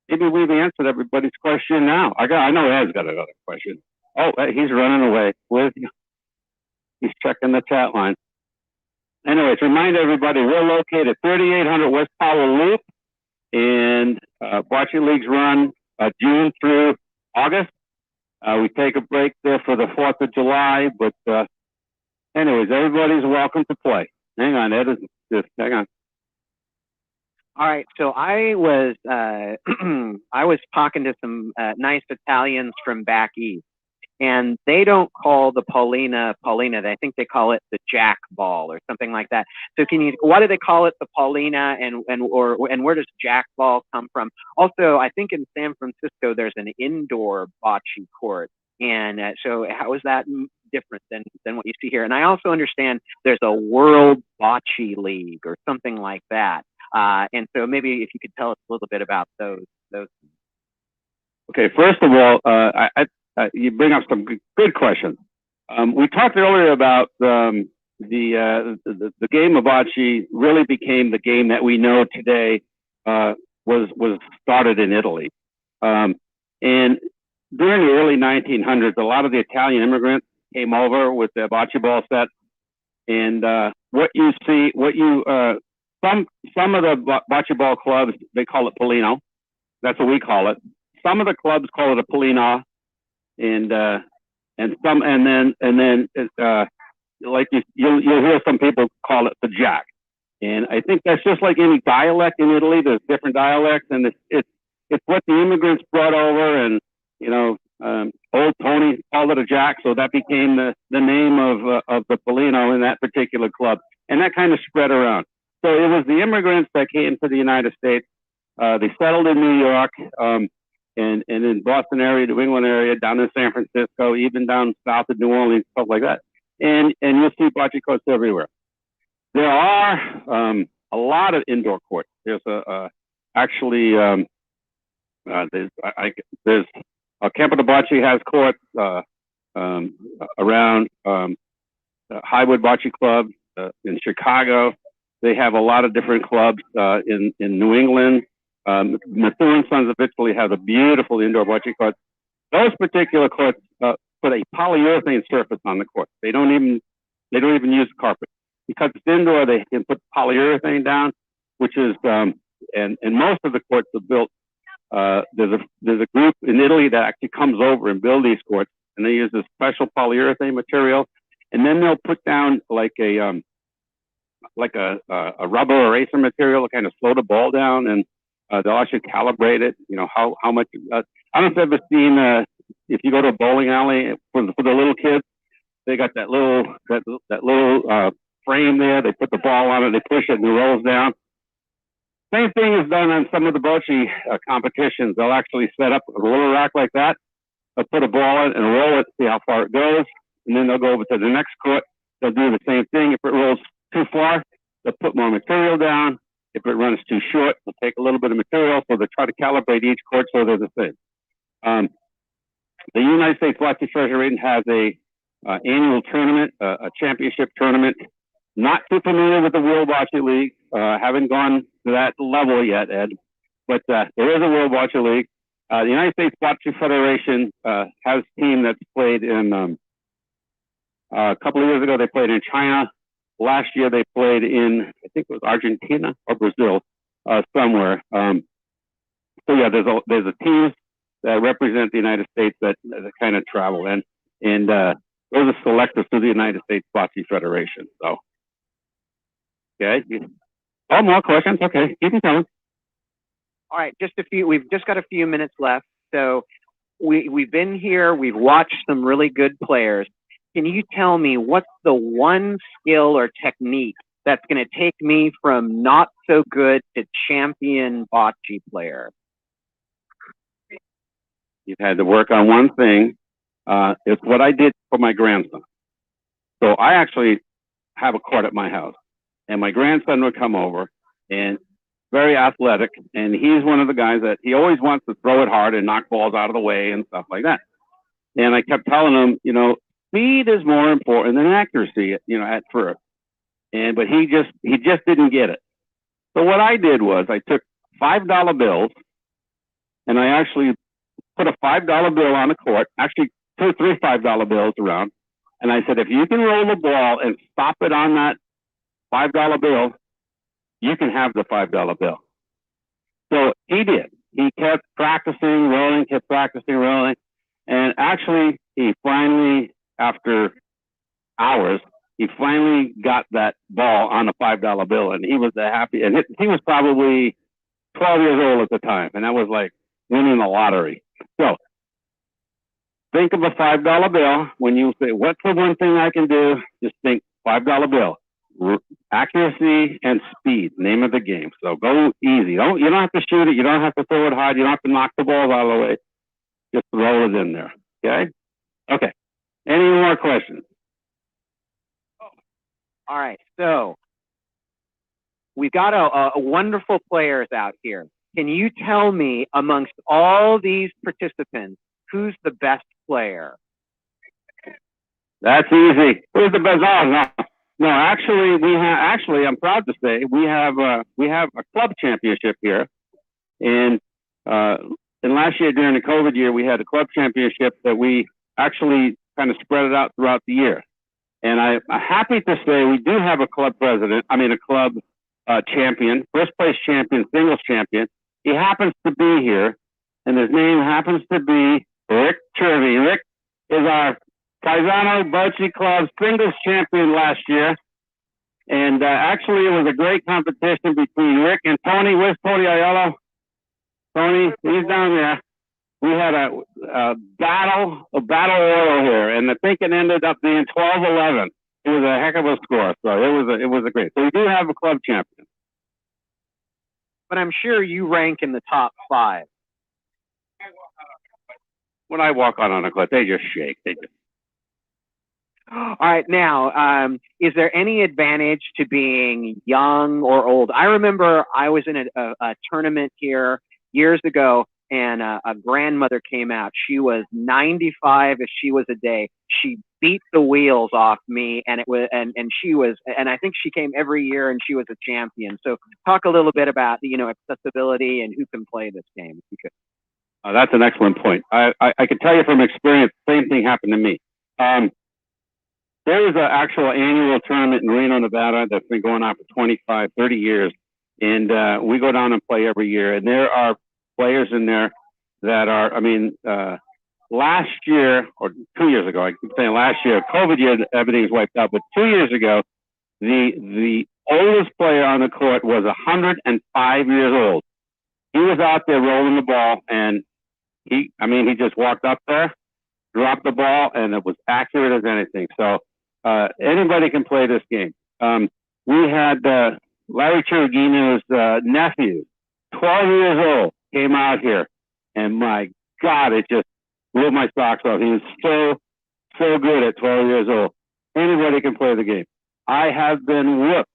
we've answered everybody's question now. I know Ed's got another question. Oh, he's running away. He's checking the chat line. Anyways, remind everybody, we're located at 3800 West Powell Loop, and bocce leagues run June through August. We take a break there for the 4th of July, but anyways, everybody's welcome to play. Hang on, Ed, just hang on. All right, so I was talking to some nice Italians from back east, and they don't call the Paulina. I think they call it the jack ball or something like that. So why do they call it the Paulina, and where does jack ball come from? Also, I think in San Francisco there's an indoor bocce court, and so how is that different than what you see here? And I also understand there's a World Bocce League or something like that. And so maybe if you could tell us a little bit about those. Okay, first of all, you bring up some good questions. We talked earlier about the game of bocce really became the game that we know today. Was started in Italy, and during the early 1900s, a lot of the Italian immigrants came over with their bocce ball sets, and some of the bocce ball clubs, they call it Polino. That's what we call it. Some of the clubs call it a Polina, and then like you'll hear some people call it the jack. And I think that's just like any dialect in Italy. There's different dialects, and it's what the immigrants brought over, and old Tony called it a jack, so that became the name of the Polino in that particular club, and that kind of spread around. So it was the immigrants that came to the United States. They settled in New York, and in Boston area, New England area, down in San Francisco, even down south of New Orleans, stuff like that. And you'll see bocce courts everywhere. There are a lot of indoor courts. There's actually there's Campo de Bocce has courts around Highwood Bocce Club in Chicago. They have a lot of different clubs in New England. Methuen Sons of Italy has a beautiful indoor bocce court. Those particular courts put a polyurethane surface on the court. They don't even use carpet because it's indoor. They can put polyurethane down, which is and most of the courts are built. There's a group in Italy that actually comes over and build these courts, and they use this special polyurethane material, and then they'll put down like a rubber eraser material to kind of slow the ball down, and they'll actually calibrate it. You know how much. I don't know if you've ever seen if you go to a bowling alley for the little kids, they got that little frame there. They put the ball on it, they push it, and it rolls down. Same thing is done on some of the bocce competitions. They'll actually set up a little rack like that. They'll put a ball in and roll it, see how far it goes, and then they'll go over to the next court. They'll do the same thing. If it rolls too far, they'll put more material down. If it runs too short, they'll take a little bit of material. So they try to calibrate each court so they're the same. The United States Bocce Federation has a annual tournament, a championship tournament. Not too familiar with the World Bocce League. Haven't gone to that level yet, Ed. But there is a World Bocce League. The United States Bocce Federation has a team that's played in, a couple of years ago, they played in China. Last year, they played in, I think it was Argentina or Brazil, somewhere. So yeah, there's a team that represent the United States that kind of travel, and those are selected through the United States Bocce Federation. So, okay. Oh, more questions? Okay, keep them coming. All right, just a few. We've just got a few minutes left. So we've been here. We've watched some really good players. Can you tell me what's the one skill or technique that's going to take me from not so good to champion bocce player? You've had to work on one thing. It's what I did for my grandson. So I actually have a court at my house, and my grandson would come over, and very athletic, and he's one of the guys that he always wants to throw it hard and knock balls out of the way and stuff like that. And I kept telling him, you know, speed is more important than accuracy, you know, at first. But he just didn't get it. So what I did was I took $5 bills, and I actually put a $5 bill on the court, actually 2 or 3 $5 bills around. And I said, if you can roll the ball and stop it on that $5 bill, you can have the $5 bill. So he did. He kept practicing rolling, kept practicing rolling. And actually, he finally, after hours, he finally got that ball on the $5 bill. And he was happy. And he was probably 12 years old at the time. And that was like winning the lottery. So think of a $5 bill. When you say, what's the one thing I can do? Just think $5 bill. Accuracy and speed, name of the game. So go easy. You don't have to shoot it. You don't have to throw it hard. You don't have to knock the ball out of the way. Just roll it in there. Okay? Okay. Any more questions? All right. So we've got a wonderful players out here. Can you tell me, amongst all these participants, who's the best player? That's easy. Who's the best? No, actually, I'm proud to say we have a club championship here, and last year during the COVID year, we had a club championship that we actually kind of spread it out throughout the year. And I'm happy to say we do have a club champion, first place champion, singles champion. He happens to be here, and his name happens to be Rick Chervy. Rick is our Paisano Bocce Club singles champion last year. And actually, it was a great competition between Rick and Tony. Where's Tony Ayala? Tony, he's down there. We had a battle royal here, and I think it ended up being 12-11. It was a heck of a score, so it was a great. So we do have a club champion. but I'm sure you rank in the top 5. When I walk on a court, they just shake. They just. All right, now, is there any advantage to being young or old? I remember I was in a tournament here years ago, and a grandmother came out. She was 95 if she was a day. She beat the wheels off me, and she was, and I think she came every year, and she was a champion. So talk a little bit about accessibility and who can play this game, if you could. That's an excellent point. I can tell you from experience, same thing happened to me. There is an actual annual tournament in Reno, Nevada that's been going on for 25, 30 years. And we go down and play every year. And there are players in there that are, last year, or 2 years ago, I keep saying last year, COVID year, everything's wiped out. But 2 years ago, the oldest player on the court was 105 years old. He was out there rolling the ball, and he just walked up there, dropped the ball, and it was accurate as anything. So anybody can play this game. We had Larry Cherubino's nephew, 12 years old, came out here, and my God, it just blew my socks off. He was so good at 12 years old. Anybody can play the game. I have been whooped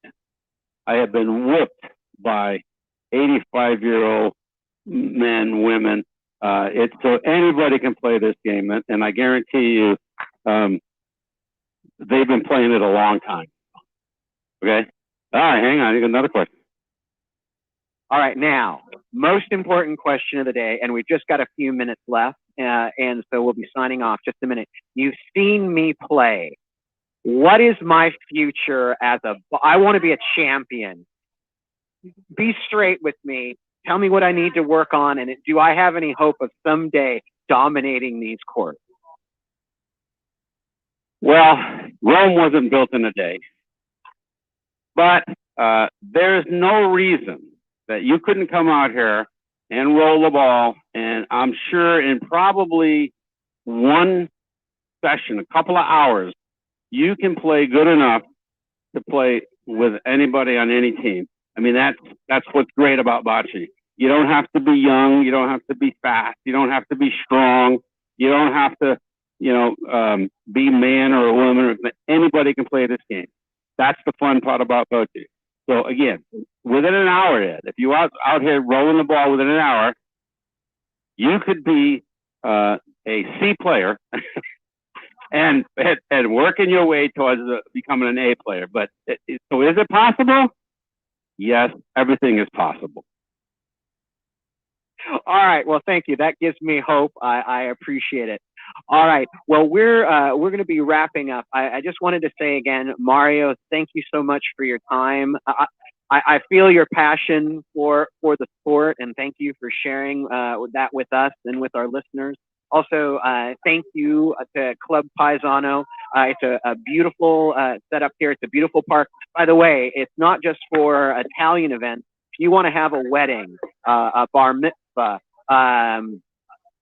by 85-year-old men, women. So anybody can play this game, and I guarantee you, they've been playing it a long time. Okay. All right, hang on. You got another question. All right, now, most important question of the day, and we've just got a few minutes left, and so we'll be signing off just a minute. You've seen me play. What is my future I want to be a champion. Be straight with me. Tell me what I need to work on, and do I have any hope of someday dominating these courts? Well, Rome wasn't built in a day, but there's no reason that you couldn't come out here and roll the ball, and I'm sure in probably one session, a couple of hours, you can play good enough to play with anybody on any team. That's what's great about bocce. You don't have to be young. You don't have to be fast. You don't have to be strong. You don't have to, be man or a woman. Anybody can play this game. That's the fun part about bocce. So again, within an hour, Ed, if you are out here rolling the ball within an hour, you could be a C player and working your way towards becoming an A player. But so is it possible? Yes, everything is possible. All right. Well, thank you. That gives me hope. I appreciate it. All right. Well, we're going to be wrapping up. I just wanted to say again, Mario, thank you so much for your time. I feel your passion for the sport, and thank you for sharing that with us and with our listeners. Also, thank you to Club Paisano. It's a beautiful setup here. It's a beautiful park. By the way, it's not just for Italian events. If you want to have a wedding, a bar mitzvah, an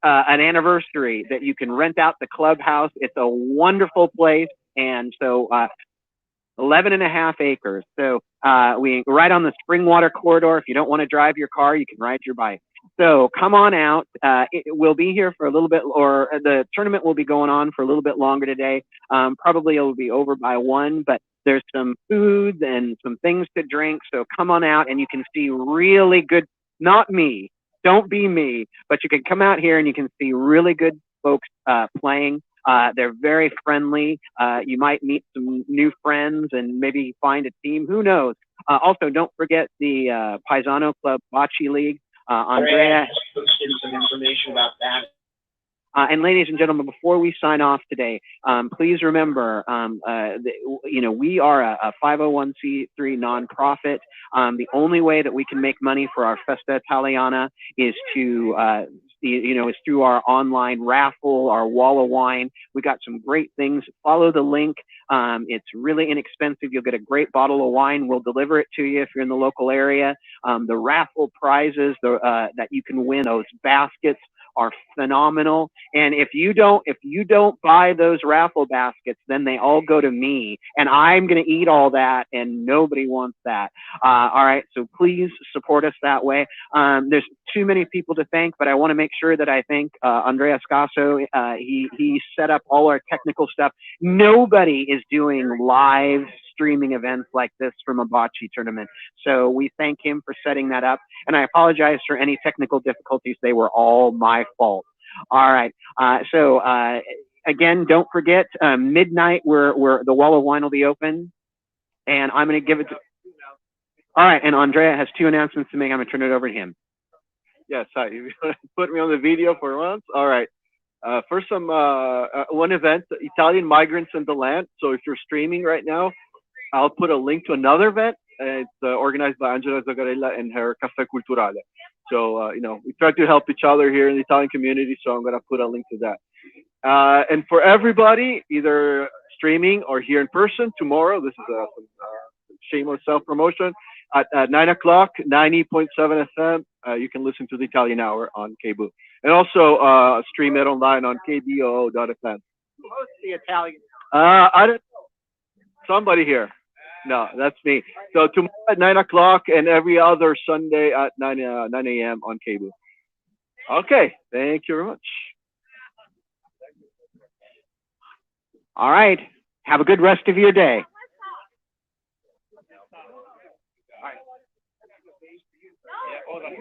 anniversary, that you can rent out the clubhouse. It's a wonderful place. And so 11.5 acres. So we right on the Springwater corridor. If you don't want to drive your car, you can ride your bike. So come on out. We'll be here for a little bit, or the tournament will be going on for a little bit longer today. Probably it will be over by 1, but there's some foods and some things to drink. So come on out and you can see really good, not me, don't be me, but you can come out here and you can see really good folks playing. They're very friendly. You might meet some new friends and maybe find a team. Who knows? Also, don't forget the Paisano Club Bocce League. Andrea posted some information about that. And ladies and gentlemen, before we sign off today, please remember, we are a 501c3 nonprofit. The only way that we can make money for our Festa Italiana is to is through our online raffle, our wall of wine. We got some great things. Follow the link. It's really inexpensive. You'll get a great bottle of wine. We'll deliver it to you if you're in the local area. The raffle prizes that you can win, those baskets, are phenomenal. And if you don't buy those raffle baskets, then they all go to me, and I'm going to eat all that, and nobody wants that. All right, so please support us that way. There's too many people to thank, but I want to make sure that I thank Andrea Scasso. He set up all our technical stuff. Nobody is doing live streaming events like this from a bocce tournament. So we thank him for setting that up. And I apologize for any technical difficulties. They were all my fault. All right. Again, don't forget, midnight, the wall of wine will be open. And I'm going to give it to... All right. And Andrea has 2 announcements to make. I'm going to turn it over to him. Yes, hi. You put me on the video for once. All right. First, one event, Italian Migrants in the Land. So if you're streaming right now, I'll put a link to another event. It's organized by Angela Zagarella and her Caffè Culturale. So, we try to help each other here in the Italian community. So I'm going to put a link to that. And for everybody, either streaming or here in person, tomorrow, this is a shameless self-promotion, at 9 o'clock, 90.7 FM, you can listen to the Italian Hour on cable. And also stream it online on kboo.fm. Who hosts the Italian? I don't, somebody here. No, that's me. So tomorrow at 9 o'clock and every other Sunday at 9 a.m. on cable. Okay, thank you very much. All right. Have a good rest of your day. All right.